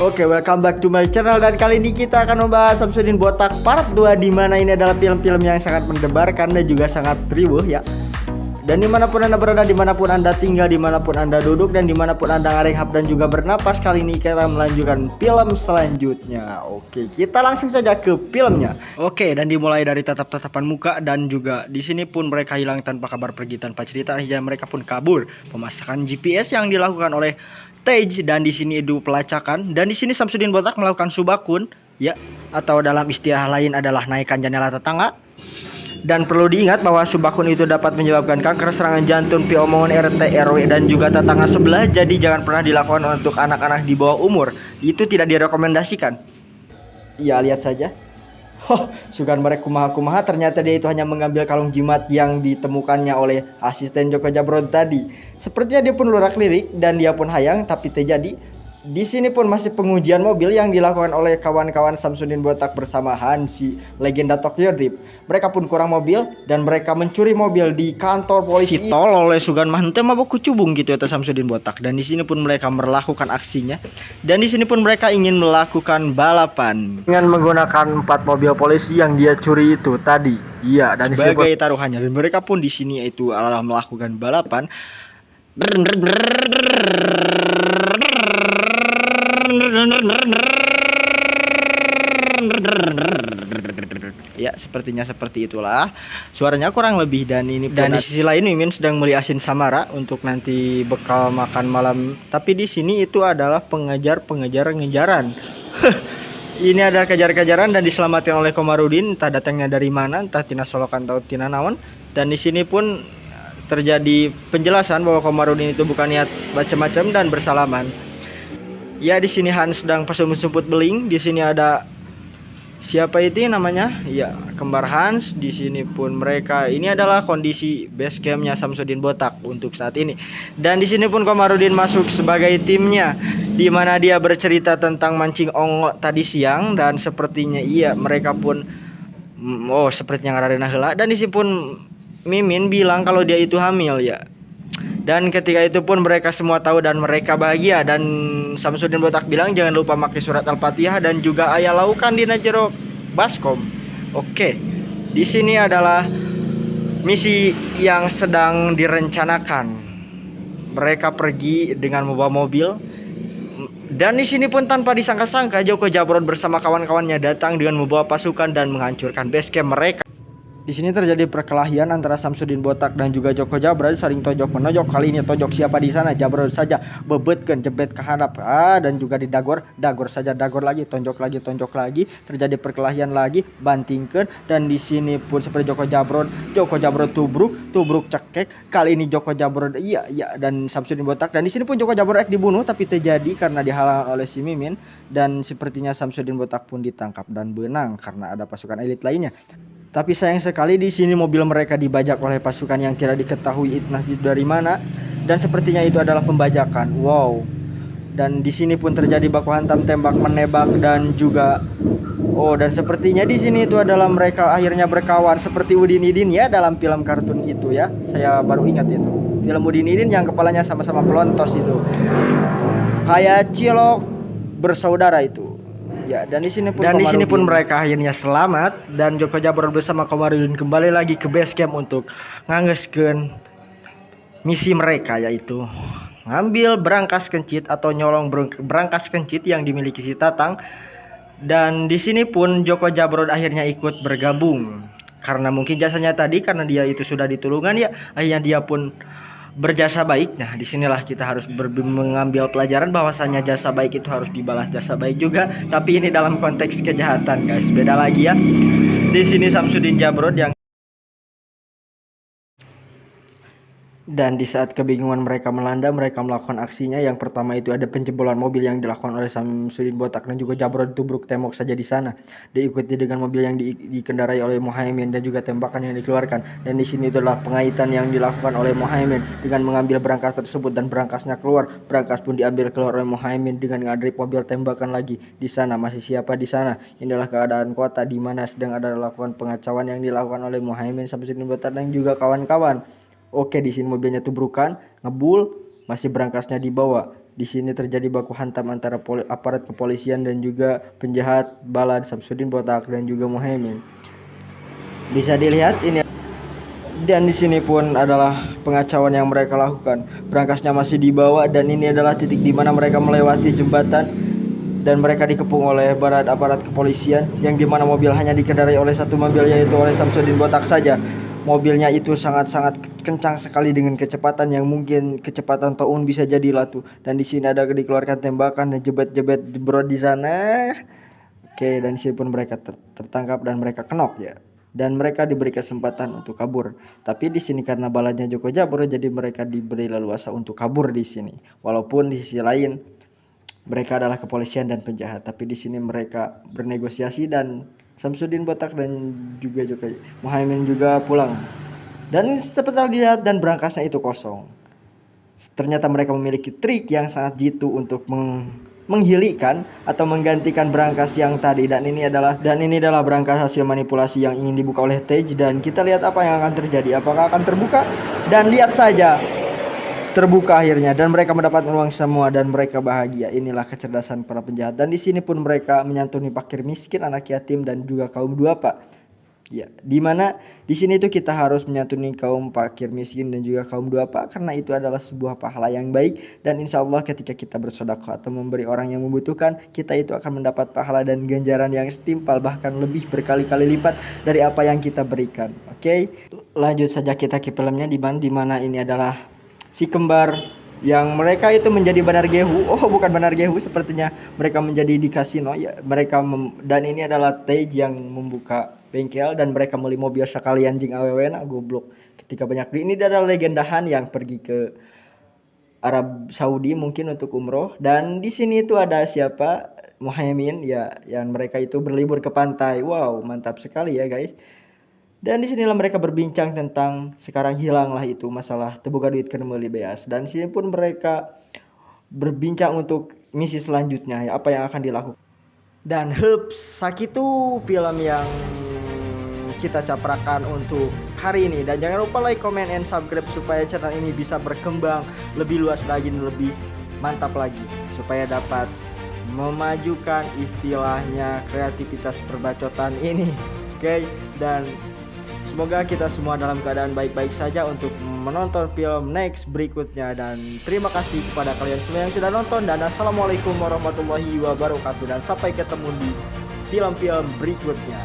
Oke, welcome back to my channel, dan kali ini kita akan membahas Samsudin Botak Part 2, di mana ini adalah film-film yang sangat mendebarkan dan juga sangat riuh ya. Dan dimanapun anda berada, dimanapun anda tinggal, dimanapun anda duduk, dan dimanapun anda ngerenghap dan juga bernapas, kali ini kita melanjutkan film selanjutnya. Oke, kita langsung saja ke filmnya. Oke, dan dimulai dari tatap-tatapan muka, dan juga di sini pun mereka hilang tanpa kabar pergi, tanpa cerita, hingga mereka pun kabur. Pemasangan GPS yang dilakukan oleh Tej, dan di sini itu pelacakan, dan di sini Samsudin Botak melakukan subakun ya, atau dalam istilah lain adalah naikkan jendela tetangga. Dan perlu diingat bahwa subakun itu dapat menyebabkan kanker, serangan jantung, omongan RT, RW, dan juga tetangga sebelah. Jadi jangan pernah dilakukan untuk anak-anak di bawah umur. Itu tidak direkomendasikan. Ya, lihat saja. Sugan mereka kumaha-kumaha, ternyata dia itu hanya mengambil kalung jimat yang ditemukannya oleh asisten Joko Jabrod tadi. Sepertinya dia pun lurak-lirik dan dia pun hayang, tapi terjadi. Di sini pun masih pengujian mobil yang dilakukan oleh kawan-kawan Samsudin Botak bersama Hansi, legenda Tokyo Drift. Mereka pun kurang mobil dan mereka mencuri mobil di kantor polisi. Si tolol oleh Sugan mahente mabok kucubung gitu atas Samsudin Botak. Dan di sini pun mereka melakukan aksinya. Dan di sini pun mereka ingin melakukan balapan dengan menggunakan 4 mobil polisi yang dia curi itu tadi. Iya, dan sebagai taruhannya. Dan mereka pun di sini itu adalah melakukan balapan. Ya, sepertinya seperti itulah. Suaranya kurang lebih. Dan ini dan di sisi lain Mimin sedang beli asin samara untuk nanti bekal makan malam. Tapi di sini itu adalah pengejar-ngejaran. Ini adalah kejar-kejaran dan diselamatkan oleh Komarudin, entah datangnya dari mana, entah tina solokan atau tina naon. Dan di sini pun terjadi penjelasan bahwa Komarudin itu bukan niat macam-macam dan bersalaman. Ya, di sini Hans sedang pasung-sumput beling. Di sini ada siapa itu namanya? Ya, kembar Hans. Di sini pun mereka, ini adalah kondisi base campnya Samsudin Botak untuk saat ini. Dan di sini pun Komarudin masuk sebagai timnya, di mana dia bercerita tentang mancing ongok tadi siang. Dan sepertinya iya, mereka pun sepertinya ngarana heula. Dan di sini pun Mimin bilang kalau dia itu hamil ya. Dan ketika itu pun mereka semua tahu dan mereka bahagia. Dan Samsudin Botak bilang jangan lupa pakai surat Al-Fatihah dan juga ayat laukan di najero baskom. Oke. Di sini adalah misi yang sedang direncanakan. Mereka pergi dengan membawa mobil. Dan di sini pun tanpa disangka-sangka Joko Jabrod bersama kawan-kawannya datang dengan membawa pasukan dan menghancurkan base camp mereka. Di sini terjadi perkelahian antara Samsudin Botak dan juga Joko Jabrod, saling tojok menojok. Kali ini tojok siapa di sana? Jabrod saja bebetkeun jebet ke hadap. Dan juga didagor saja, dagor lagi, tonjok lagi. Terjadi perkelahian lagi, bantingkeun. Dan di sini pun seperti Joko Jabrod tubruk cekek. Kali ini Joko Jabrod iya dan Samsudin Botak. Dan di sini pun Joko Jabrod dibunuh tapi terjadi karena dihalang oleh si Mimin. Dan sepertinya Samsudin Botak pun ditangkap dan benang karena ada pasukan elit lainnya. Tapi sayang sekali di sini mobil mereka dibajak oleh pasukan yang tidak diketahui entah itu dari mana, dan sepertinya itu adalah pembajakan. Wow. Dan di sini pun terjadi baku hantam, tembak menembak, dan juga dan sepertinya di sini itu adalah mereka akhirnya berkawan seperti Udin Idin ya dalam film kartun itu ya. Saya baru ingat itu. Film Udin Idin yang kepalanya sama-sama pelontos itu. Kayak cilok bersaudara itu. Ya, dan di sini pun mereka akhirnya selamat dan Joko Jabrod bersama Komarudin kembali lagi ke base camp untuk ngangeskeun misi mereka, yaitu ngambil berangkas kencit atau nyolong berangkas kencit yang dimiliki si Tatang. Dan di sini pun Joko Jabrod akhirnya ikut bergabung karena mungkin jasanya tadi, karena dia itu sudah ditulungan ya, akhirnya dia pun berjasa baik. Nah, disinilah kita harus mengambil pelajaran bahwasanya jasa baik itu harus dibalas jasa baik juga. Tapi ini dalam konteks kejahatan, guys. Beda lagi ya. Di sini Samsudin Jabrod yang Dan di saat kebingungan mereka melanda, mereka melakukan aksinya. Yang pertama itu ada penjebolan mobil yang dilakukan oleh Samsudin Botak dan juga Jabro ditubruk tembok saja di sana. Diikuti dengan mobil yang dikendarai oleh Muhaimin dan juga tembakan yang dikeluarkan. Dan di sini itulah pengaitan yang dilakukan oleh Muhaimin dengan mengambil brankas tersebut dan brankasnya keluar. Brankas pun diambil keluar oleh Muhaimin dengan ngadrip mobil tembakan lagi. Di sana masih siapa di sana? Inilah keadaan kota di mana sedang ada lakukan pengacauan yang dilakukan oleh Muhaimin, Samsudin Botak dan juga kawan-kawan. Oke, di sini mobilnya tubrukan, ngebul, masih brankasnya dibawa. Di sini terjadi baku hantam antara aparat kepolisian dan juga penjahat Balad, Samsudin Botak dan juga Muhaimin. Bisa dilihat ini, dan di sini pun adalah pengacauan yang mereka lakukan. Brankasnya masih dibawa dan ini adalah titik di mana mereka melewati jembatan dan mereka dikepung oleh aparat kepolisian yang dimana mobil hanya dikendarai oleh satu mobil, yaitu oleh Samsudin Botak saja. Mobilnya itu sangat-sangat kencang sekali dengan kecepatan yang mungkin kecepatan taun bisa jadi latu. Dan di sini ada dikeluarkan tembakan dan jebet-jebet jebrot di sana. Oke, dan di sini pun mereka tertangkap dan mereka kenok ya. Dan mereka diberi kesempatan untuk kabur. Tapi di sini karena baladnya Joko Jabro, jadi mereka diberi leluasa untuk kabur di sini. Walaupun di sisi lain mereka adalah kepolisian dan penjahat, tapi di sini mereka bernegosiasi dan Samsudin Botak dan juga Muhaimin juga pulang. Dan seperti dilihat dan brankasnya itu kosong. Ternyata mereka memiliki trik yang sangat jitu untuk menghilangkan atau menggantikan brankas yang tadi, dan ini adalah brankas hasil manipulasi yang ingin dibuka oleh Tej. Dan kita lihat apa yang akan terjadi, apakah akan terbuka, dan lihat saja terbuka akhirnya dan mereka mendapat uang semua dan mereka bahagia. Inilah kecerdasan para penjahat. Dan di sini pun mereka menyantuni fakir miskin, anak yatim dan juga kaum duafa. Ya, dimana di sini itu kita harus menyantuni kaum fakir miskin dan juga kaum duafa karena itu adalah sebuah pahala yang baik, dan insya Allah ketika kita bersedekah atau memberi orang yang membutuhkan, kita itu akan mendapat pahala dan ganjaran yang setimpal, bahkan lebih berkali-kali lipat dari apa yang kita berikan. Oke, lanjut saja kita ke filmnya di mana ini adalah si kembar yang mereka itu menjadi Banargehu. Oh, bukan Banargehu, sepertinya mereka menjadi di kasino ya. Dan ini adalah Tej yang membuka bengkel dan mereka beli mobil sekalian jing awewena goblok. Ketika banyak ini adalah legendahan yang pergi ke Arab Saudi mungkin untuk umroh. Dan di sini itu ada siapa? Muhaimin ya, yang mereka itu berlibur ke pantai. Wow, mantap sekali ya guys. Dan disinilah mereka berbincang tentang sekarang hilanglah itu masalah terbuka duit kena beli beas. Dan sini pun mereka berbincang untuk misi selanjutnya ya, apa yang akan dilakukan. Dan sakitu film yang kita caprakan untuk hari ini. Dan jangan lupa like, comment, and subscribe supaya channel ini bisa berkembang lebih luas lagi dan lebih mantap lagi, supaya dapat memajukan istilahnya kreativitas perbacotan ini. Oke, dan semoga kita semua dalam keadaan baik-baik saja untuk menonton film next berikutnya. Dan terima kasih kepada kalian semua yang sudah nonton. Dan assalamualaikum warahmatullahi wabarakatuh. Dan sampai ketemu di film-film berikutnya.